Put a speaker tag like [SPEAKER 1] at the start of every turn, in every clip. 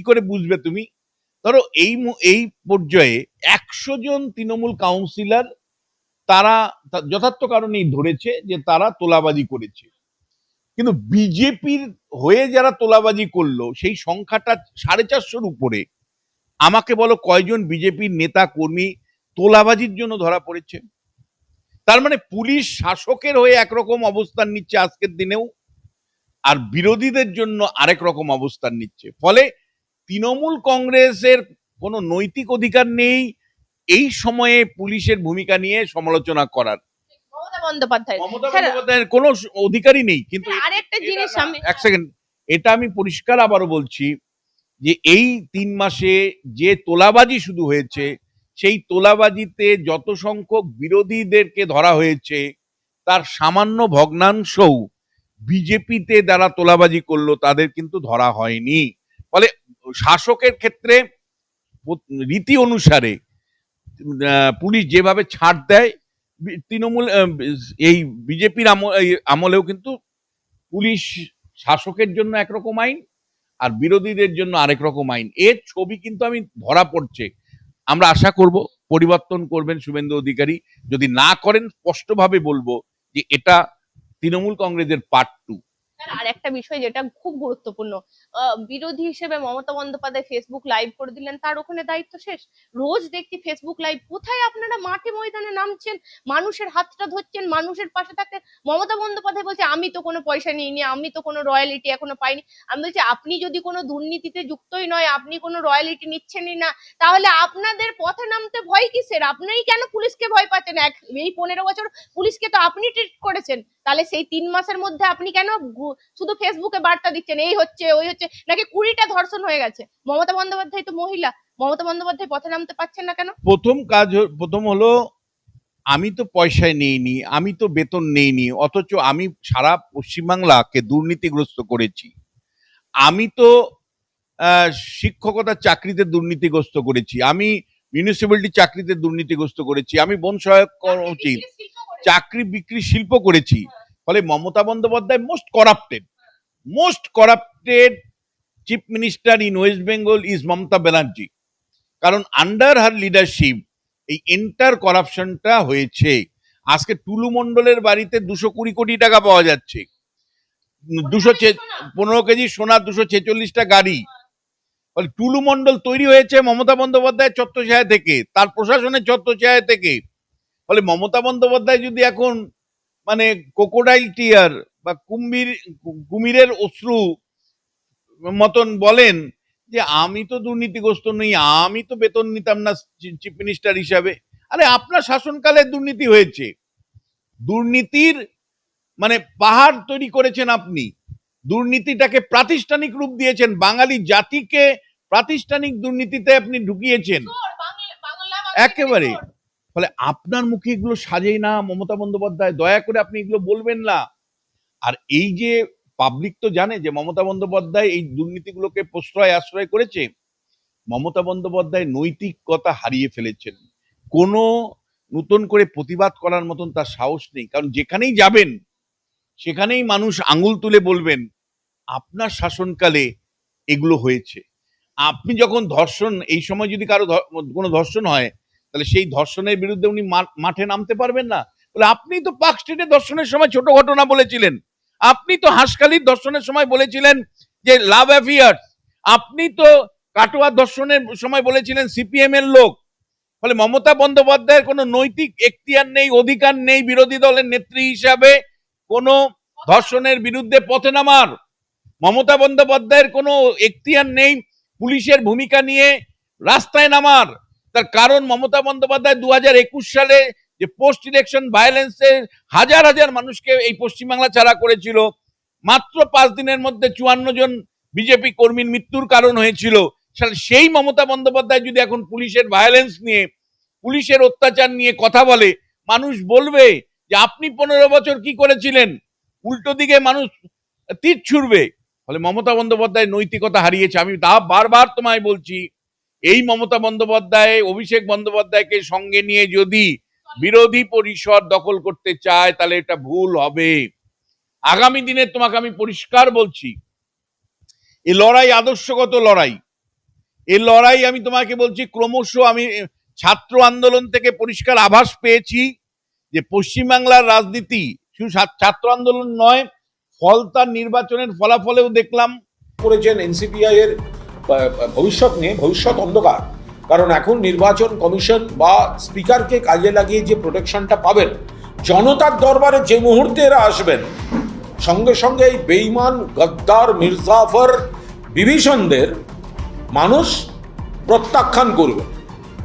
[SPEAKER 1] করে বুঝবে তুমি? ধরো এই পর্যায়ে 100 জন তৃণমূল কাউন্সিলর তারা যথার্থ কারণেই ধরেছে যে তারা তোলাবাজি করেছে, কিন্তু বিজেপির হয়ে যারা তোলাবাজি করলো সেই সংখ্যাটা 450-র উপরে। আমাকে বলো কয়জন বিজেপির নেতা কর্মী তোলাবাজির জন্য ধরা পড়েছে? তার মানে পুলিশ শাসকের হয়ে একরকম অবস্থান নিচ্ছে আজকের দিনেও, আর বিরোধীদের জন্য আরেক রকম অবস্থান নিচ্ছে। ফলে তৃণমূল কংগ্রেসের কোনো নৈতিক অধিকার নেই এই সময়ে পুলিশের ভূমিকা নিয়ে সমালোচনা করার।
[SPEAKER 2] মমতা বন্দ্যোপাধ্যায়ের
[SPEAKER 1] কোনো অধিকারই নেই। কিন্তু
[SPEAKER 2] আরেকটা জিনিস আমি
[SPEAKER 1] এক সেকেন্ড, এটা আমি পরিষ্কার আবারও বলছি যে এই 3 মাসে যে তোলাবাজি শুধু হয়েছে, সেই তোলাবাজিতে যত সংখ্যক বিরোধীদেরকে ধরা হয়েছে তার সামান্য ভগ্নাংশও বিজেপিতে যারা তোলাবাজি করলো তাদের কিন্তু ধরা হয়নি। ফলে শাসকের ক্ষেত্রে রীতি অনুসারে পুলিশ যেভাবে ছাড় দেয়, তৃণমূল এই বিজেপির আমলেও কিন্তু পুলিশ শাসকের জন্য একরকম আইন আর বিরোধীদের জন্য আরেক রকম আইন। এর ছবি কিন্তু আমি ধরা পড়ছে। আমরা আশা করব পরিবর্তন করবেন শুভেন্দু অধিকারী। যদি না করেন স্পষ্টভাবে বলবো যে এটা তৃণমূল কংগ্রেসের পার্ট 2।
[SPEAKER 2] আর একটা বিষয় যেটা খুব গুরুত্বপূর্ণ, বিরোধী হিসেবে মমতা বন্দ্যোপাধ্যায় ফেসবুক লাইভ করে দিলেন, তার ওখানে দায়িত্ব শেষ। রোজ দেখছি ফেসবুক লাইভ, কোথায় আপনারা মাঠে ময়দানে নামছেন, মানুষের হাতটা ধরছেন, মানুষের পাশে থাকতেন। মমতা বন্দ্যোপাধ্যায় বলছে আমি তো কোনো পয়সা নিইনি, আমি তো কোনো রয়্যালিটি এখনো পাইনি। আমি বলছি আপনি যদি কোনো দুর্নীতিতে যুক্তই নয়, আপনি কোনো রয়্যালিটি নিচ্ছেনই না, তাহলে আপনাদের পথে নামতে ভয় কিসের? আপনিই কেন পুলিশকে ভয় পাচ্ছেন? এই 15 বছর পুলিশকে তো আপনি ট্রিট করেছেন, তাহলে সেই 3 মাসের মধ্যে আপনি কেন শুধু ফেসবুকে বার্তা দিচ্ছেন এই হচ্ছে ওই হচ্ছে, নাকি 20টা ধর্ষণ হয়ে গেছে? মমতা বন্দ্যোপাধ্যায় তো মহিলা, মমতা বন্দ্যোপাধ্যায় পথে নামতে পারছেন না কেন?
[SPEAKER 1] প্রথম হলো আমি তো পয়সায় নেইনি, আমি তো বেতন নেইনি, অথচ আমি সারা পশ্চিমবাংলাকে দুর্নীতিগ্রস্ত করেছি। আমি তো শিক্ষকতার চাকরিতে দুর্নীতিগ্রস্ত করেছি, আমি মিউনিসিপ্যালিটি চাকরিতে দুর্নীতিগ্রস্ত করেছি, আমি বন সহায়ক কর্মচারী চাকরি বিক্রি শিল্প করেছি। ফলে Mamata Bandyopadhyay most corrupted chief minister in West Bengal is Mamata Banerjee. কারণ আন্ডার হার লিডারশিপ এই এন্টার করাপশনটা হয়েছে। আজকে টুলু মন্ডলের বাড়িতে 220 কোটি টাকা পাওয়া যাচ্ছে, 215 কেজি সোনা, 246টা গাড়ি। ফলে টুলু মন্ডল তৈরি হয়েছে মমতা বন্দ্যোপাধ্যায় ছত্রছায়া থেকে, তার প্রশাসনের ছত্রছায়া থেকে। ফলে মমতা বন্দ্যোপাধ্যায় যদি এখন মানে ক্রোকোডাইল টিয়ার বা কুমিরের অশ্রু মতন বলেন যে আমি তো দুর্নীতিগ্রস্ত নই, আমি তো বেতন নিতাম না চিফ মিনিস্টার হিসাবে, আরে আপনার শাসনকালে দুর্নীতি হয়েছে। দুর্নীতির মানে পাহাড় তৈরি করেছেন আপনি, দুর্নীতিটাকে প্রাতিষ্ঠানিক রূপ দিয়েছেন, বাঙালি জাতিকে প্রাতিষ্ঠানিক দুর্নীতিতে আপনি ঢুকিয়েছেন একেবারে। ফলে আপনার মুখে এগুলো সাজেই না মমতা বন্দ্যোপাধ্যায়, দয়া করে আপনি এগুলো বলবেন না। আর এই যে পাবলিক তো জানে যে মমতা বন্দ্যোপাধ্যায় এই দুর্নীতিগুলোকে আশ্রয় করেছে। মমতা বন্দ্যোপাধ্যায় নৈতিকতা হারিয়ে ফেলেছেন, কোনো নতুন করে প্রতিবাদ করার মতন তার সাহস নেই। কারণ যেখানেই যাবেন সেখানেই মানুষ আঙুল তুলে বলবেন আপনার শাসনকালে এগুলো হয়েছে। আপনি যখন ধর্ষণ, এই সময় যদি কারো কোনো ধর্ষণ হয় তাহলে সেই ধর্ষণের বিরুদ্ধে উনি মাঠে নামতে পারবেন না। বলে আপনি তো পার্ক স্ট্রিটে ধর্ষণের সময় ছোট ঘটনা বলেছিলেন, আপনি তো হাঁসখালির ধর্ষণের সময় বলেছিলেন যে লাভ অ্যাফেয়ার্স, আপনি তো কাটোয়া ধর্ষণের সময় বলেছিলেন সিপিএম এর লোক। ফলে মমতা বন্দ্যোপাধ্যায়ের কোনো নৈতিক এখতিয়ার নেই, অধিকার নেই বিরোধী দলের নেত্রী হিসাবে কোনো ধর্ষণের বিরুদ্ধে পথে নামার। মমতা বন্দ্যোপাধ্যায়ের কোনো এখতিয়ার নেই পুলিশের ভূমিকা নিয়ে রাস্তায় নামার। তার কারণ মমতা বন্দ্যোপাধ্যায় 2021 সালে যে পোস্ট ইলেকশন ভায়োলেন্সে হাজার হাজার মানুষকে এই পশ্চিমবাংলা ছাড়া করেছিল, মাত্র 5 দিনের মধ্যে 54 জন বিজেপি কর্মীর মৃত্যুর কারণ হয়েছিল। সেই মমতা বন্দ্যোপাধ্যায় যদি এখন পুলিশের ভায়োলেন্স নিয়ে, পুলিশের অত্যাচার নিয়ে কথা বলে, মানুষ বলবে যে আপনি 15 বছর কি করেছিলেন, উল্টো দিকে মানুষ তীর ছুড়বে। ফলে মমতা বন্দ্যোপাধ্যায় নৈতিকতা হারিয়েছে। আমি বারবার তোমায় বলছি, এই মমতা বন্দ্যোপাধ্যায় অভিষেক বন্দ্যোপাধ্যায়কে সঙ্গে নিয়ে যদি বিরোধী পরিষদ দখল করতে চায় তাহলে এটা ভুল হবে। আগামী দিনে তোমাকে আমি পরিষ্কার বলছি, এই লড়াই আদর্শগত লড়াই। এই লড়াই আমি তোমাকে বলছি ক্রমশ আমি ছাত্র আন্দোলন থেকে পরিষ্কার আভাস পেয়েছি যে পশ্চিমবাংলার রাজনীতি শুধু ছাত্র আন্দোলন নয়, ফল তার নির্বাচনের ফলাফলেও দেখলাম।
[SPEAKER 3] করেছেন এনসিপিআই এর ভবিষ্যৎ নিয়ে, ভবিষ্যৎ অন্ধকার। কারণ এখন নির্বাচন কমিশন বা স্পিকারকে কাজে লাগিয়ে যে প্রোটেকশনটা পাবেন, জনতার দরবারে যে মুহূর্তে এরা আসবেন, সঙ্গে সঙ্গে এই বেঈমান গদ্দার মির্জাফর বিভীষণদের মানুষ প্রত্যাখ্যান করবে।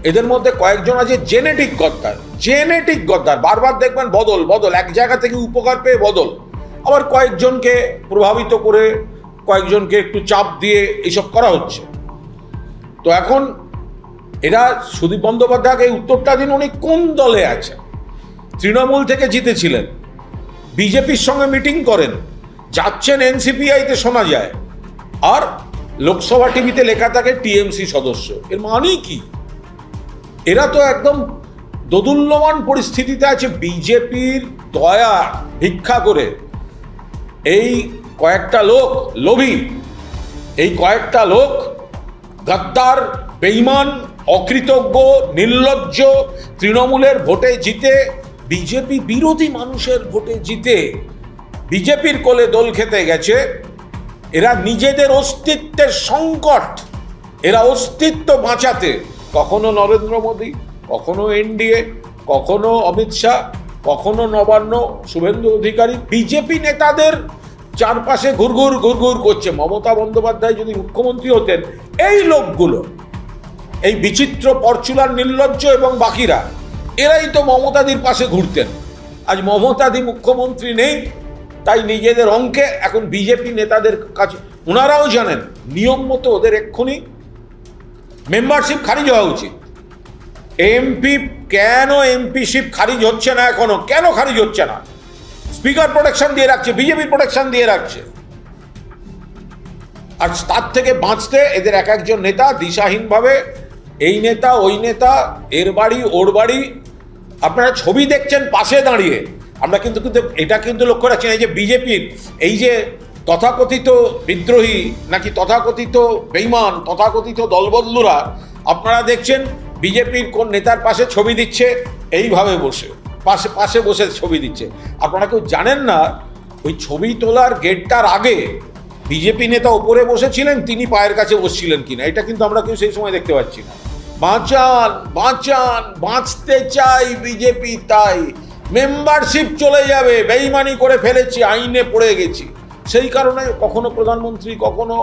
[SPEAKER 3] এদের মধ্যে কয়েকজন আছে জেনেটিক গদ্দার, বারবার দেখবেন বদল, এক জায়গা থেকে উপকার পেয়ে বদল, আবার কয়েকজনকে প্রভাবিত করে, কয়েকজনকে একটু চাপ দিয়ে এইসব করা হচ্ছে। তো এখন এরা সুদীপ বন্দ্যোপাধ্যায়কে এই উত্তরটা দিন, উনি কোন দলে আছেন? তৃণমূল থেকে জিতেছিলেন, বিজেপির সঙ্গে মিটিং করেন, যাচ্ছেন এনসিপিআইতে শোনা যায়, আর লোকসভা টিভিতে লেখা থাকে টিএমসি সদস্য। এর মানেই কি? এরা তো একদম দোদুল্যমান পরিস্থিতিতে আছে। বিজেপির দয়া ভিক্ষা করে এই কয়েকটা লোক লোভী, এই কয়েকটা লোক গদ্দার, বেঈমান, অকৃতজ্ঞ, নির্লজ্জ, তৃণমূলের ভোটে জিতে, বিজেপি বিরোধী মানুষের ভোটে জিতে বিজেপির কোলে দোল খেতে গেছে। এরা নিজেদের অস্তিত্বের সংকট, এরা অস্তিত্ব বাঁচাতে কখনো নরেন্দ্র মোদী, কখনো এনডিএ, কখনো অমিত শাহ, কখনো নবান্ন, শুভেন্দু অধিকারী, বিজেপি নেতাদের চারপাশে ঘুরঘুর করছে। মমতা বন্দ্যোপাধ্যায় যদি মুখ্যমন্ত্রী হতেন, এই লোকগুলো, এই বিচিত্র পরচুলার নির্লজ্জ এবং বাকিরা, এরাই তো মমতাদির পাশে ঘুরতেন। আজ মমতাদি মুখ্যমন্ত্রী নেই, তাই নিজেদের অঙ্কে এখন বিজেপি নেতাদের কাছে, ওনারাও জানেন নিয়ম মতো ওদের এক্ষুনি মেম্বারশিপ খারিজ হওয়া উচিত। কেন এমপিশিপ খারিজ হচ্ছে না এখনো? কেন খারিজ হচ্ছে না? স্পিকার প্রোটেকশন দিয়ে রাখছে, বিজেপি প্রোটেকশন দিয়ে রাখছে। আর তার থেকে বাঁচতে এদের এক একজন নেতা দিশাহীনভাবে, এই নেতা ওই নেতা, এর বাড়ি ওর বাড়ি, আপনারা ছবি দেখছেন পাশে দাঁড়িয়ে। আমরা কিন্তু এটা কিন্তু লক্ষ্য রাখছি না, এই যে বিজেপির এই যে তথাকথিত বিদ্রোহী নাকি তথাকথিত বেঈমান, তথাকথিত দলবদলুরা, আপনারা দেখছেন বিজেপির কোন নেতার পাশে ছবি দিচ্ছে, এইভাবে বসে পাশে বসে ছবি দিচ্ছে। আপনারা কেউ জানেন না ওই ছবি তোলার গেটটার আগে বিজেপি নেতা ওপরে বসেছিলেন, তিনি পায়ের কাছে বসছিলেন কিনা, এটা কিন্তু আমরা কেউ সেই সময় দেখতে পাচ্ছি না। বাঁচতে চাই বিজেপি, তাই মেম্বারশিপ চলে যাবে, বেঈমানি করে ফেলেছি, আইনে পড়ে গেছি, সেই কারণে কখনো প্রধানমন্ত্রী, কখনো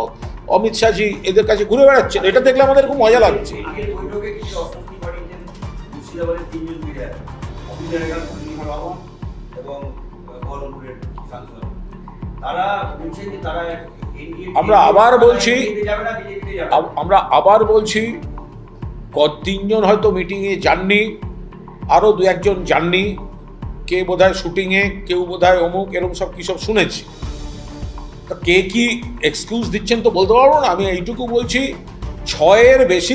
[SPEAKER 3] অমিত শাহজি এদের কাছে ঘুরে বেড়াচ্ছেন। এটা দেখলে আমাদের খুব মজা লাগছে। আমরা আবার বলছি তিনজন হয়তো মিটিংয়ে যাননি, আরো দু একজন যাননি, কে বোধহয় শুটিংয়ে, কেউ বোধহয় অমুক, এরকম সব কি সব শুনেছি। কে কি এক্সকিউজ দিচ্ছেন তো বলতে পারবো না। আমি এইটুকু বলছি, 6-এর বেশি